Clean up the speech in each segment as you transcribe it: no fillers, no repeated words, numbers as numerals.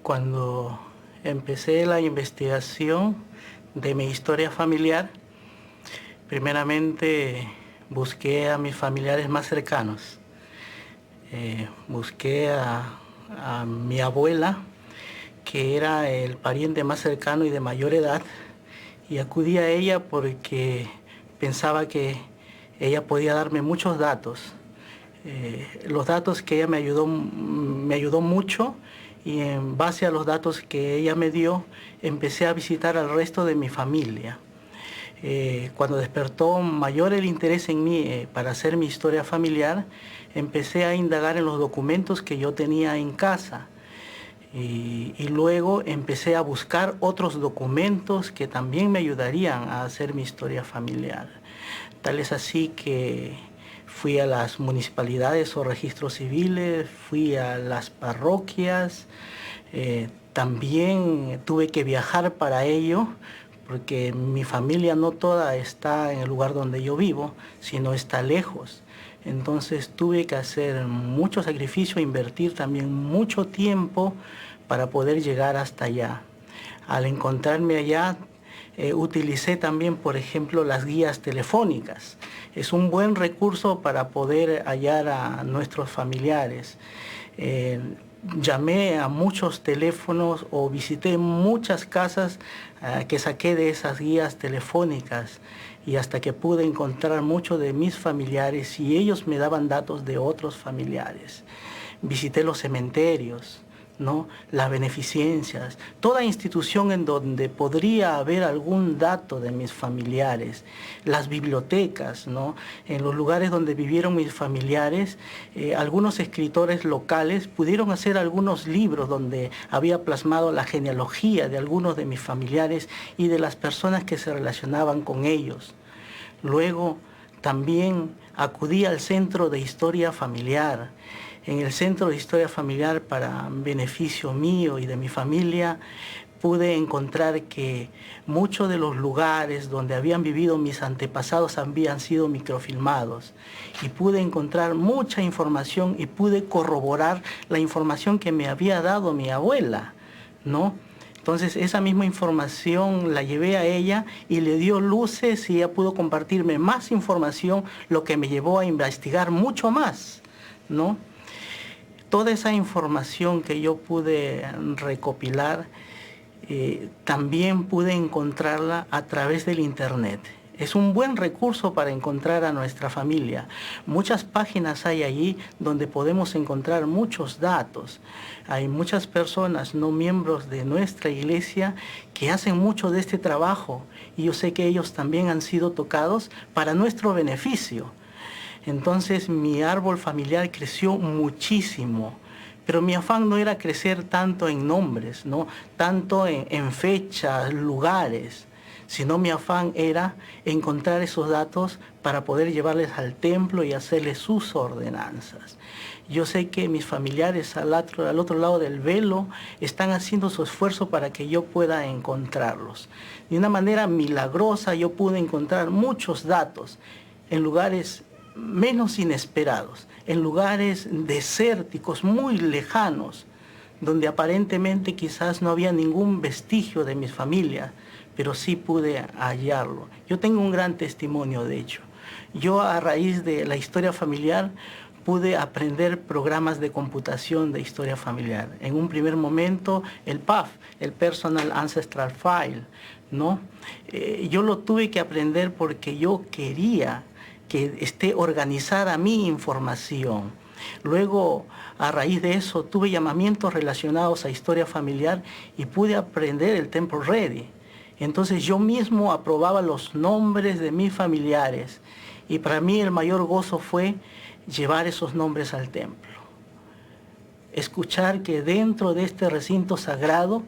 Cuando empecé la investigación de mi historia familiar, primeramente busqué a mis familiares más cercanos. Busqué a mi abuela, que era el pariente más cercano y de mayor edad, y acudí a ella porque pensaba que ella podía darme muchos datos. Los datos que ella me ayudó mucho, y en base a los datos que ella me dio, empecé a visitar al resto de mi familia. Cuando despertó mayor el interés en mí para hacer mi historia familiar, empecé a indagar en los documentos que yo tenía en casa. Y luego empecé a buscar otros documentos que también me ayudarían a hacer mi historia familiar. Tal es así que fui a las municipalidades o registros civiles, fui a las parroquias, también tuve que viajar para ello, porque mi familia no toda está en el lugar donde yo vivo, sino está lejos. Entonces tuve que hacer mucho sacrificio, invertir también mucho tiempo para poder llegar hasta allá. Al encontrarme allá, utilicé también, por ejemplo, las guías telefónicas. Es un buen recurso para poder hallar a nuestros familiares. Llamé a muchos teléfonos o visité muchas casas que saqué de esas guías telefónicas, y hasta que pude encontrar muchos de mis familiares y ellos me daban datos de otros familiares. Visité los cementerios, ¿no? Las beneficencias, toda institución en donde podría haber algún dato de mis familiares, las bibliotecas, ¿no? En los lugares donde vivieron mis familiares, algunos escritores locales pudieron hacer algunos libros donde había plasmado la genealogía de algunos de mis familiares y de las personas que se relacionaban con ellos. Luego también acudí al Centro de Historia Familiar. En el Centro de Historia Familiar, para beneficio mío y de mi familia, pude encontrar que muchos de los lugares donde habían vivido mis antepasados habían sido microfilmados, y pude encontrar mucha información y pude corroborar la información que me había dado mi abuela, ¿no? Entonces esa misma información la llevé a ella y le dio luces, y ella pudo compartirme más información, lo que me llevó a investigar mucho más, ¿no? Toda esa información que yo pude recopilar, también pude encontrarla a través del Internet. Es un buen recurso para encontrar a nuestra familia. Muchas páginas hay allí donde podemos encontrar muchos datos. Hay muchas personas no miembros de nuestra iglesia que hacen mucho de este trabajo, y yo sé que ellos también han sido tocados para nuestro beneficio. Entonces mi árbol familiar creció muchísimo, pero mi afán no era crecer tanto en nombres, ¿no? Tanto en fechas, lugares, sino mi afán era encontrar esos datos para poder llevarles al templo y hacerles sus ordenanzas. Yo sé que mis familiares al otro lado del velo están haciendo su esfuerzo para que yo pueda encontrarlos. De una manera milagrosa yo pude encontrar muchos datos en lugares menos inesperados, en lugares desérticos, muy lejanos, donde aparentemente quizás no había ningún vestigio de mi familia, pero sí pude hallarlo. Yo tengo un gran testimonio de ello. Yo, a raíz de la historia familiar, pude aprender programas de computación de historia familiar. En un primer momento, el PAF, el Personal Ancestral File, ¿no? Yo lo tuve que aprender porque yo quería que esté organizada mi información. Luego, a raíz de eso, tuve llamamientos relacionados a historia familiar y pude aprender el Temple Ready. Entonces yo mismo aprobaba los nombres de mis familiares, y para mí el mayor gozo fue llevar esos nombres al templo. Escuchar que dentro de este recinto sagrado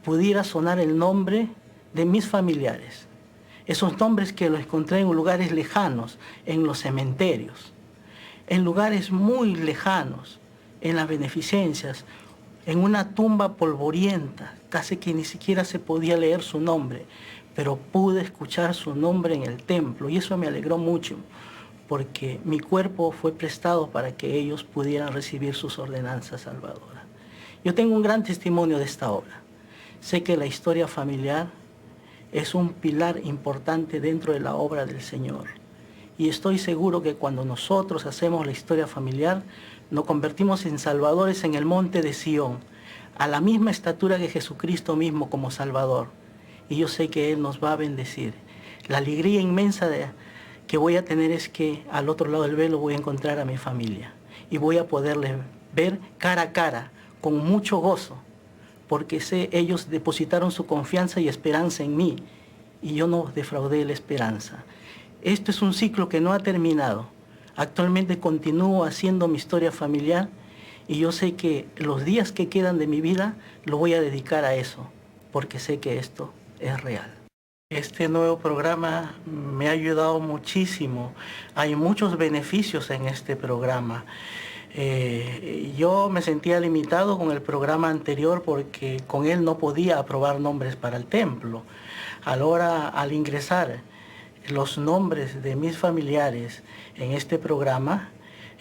pudiera sonar el nombre de mis familiares. Esos nombres que los encontré en lugares lejanos, en los cementerios, en lugares muy lejanos, en las beneficencias, en una tumba polvorienta, casi que ni siquiera se podía leer su nombre, pero pude escuchar su nombre en el templo, y eso me alegró mucho, porque mi cuerpo fue prestado para que ellos pudieran recibir sus ordenanzas salvadoras. Yo tengo un gran testimonio de esta obra. Sé que la historia familiar es un pilar importante dentro de la obra del Señor. Y estoy seguro que cuando nosotros hacemos la historia familiar, nos convertimos en salvadores en el monte de Sión, a la misma estatura que Jesucristo mismo como Salvador. Y yo sé que Él nos va a bendecir. La alegría inmensa que voy a tener es que al otro lado del velo voy a encontrar a mi familia y voy a poderles ver cara a cara, con mucho gozo, porque sé ellos depositaron su confianza y esperanza en mí y yo no defraudé la esperanza. Esto es un ciclo que no ha terminado. Actualmente continúo haciendo mi historia familiar y yo sé que los días que quedan de mi vida lo voy a dedicar a eso, porque sé que esto es real. Este nuevo programa me ha ayudado muchísimo. Hay muchos beneficios en este programa. Yo me sentía limitado con el programa anterior porque con él no podía aprobar nombres para el templo. Ahora, al ingresar los nombres de mis familiares en este programa,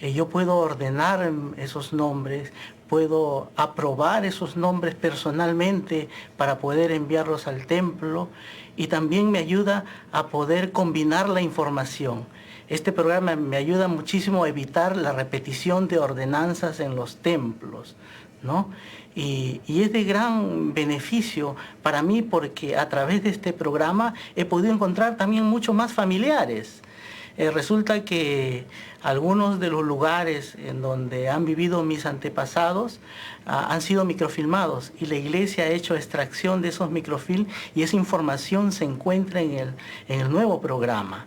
yo puedo ordenar esos nombres, puedo aprobar esos nombres personalmente para poder enviarlos al templo y también me ayuda a poder combinar la información. Este programa me ayuda muchísimo a evitar la repetición de ordenanzas en los templos, ¿no? Y es de gran beneficio para mí porque a través de este programa he podido encontrar también muchos más familiares. Resulta que algunos de los lugares en donde han vivido mis antepasados han sido microfilmados y la iglesia ha hecho extracción de esos microfilms y esa información se encuentra en el nuevo programa.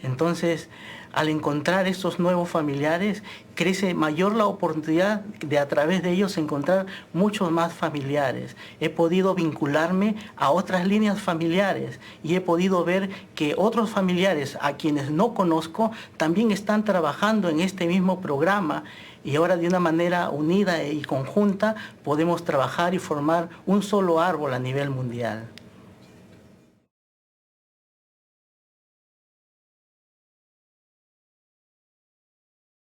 Entonces, al encontrar estos nuevos familiares, crece mayor la oportunidad de a través de ellos encontrar muchos más familiares. He podido vincularme a otras líneas familiares y he podido ver que otros familiares a quienes no conozco también están trabajando en este mismo programa y ahora de una manera unida y conjunta podemos trabajar y formar un solo árbol a nivel mundial.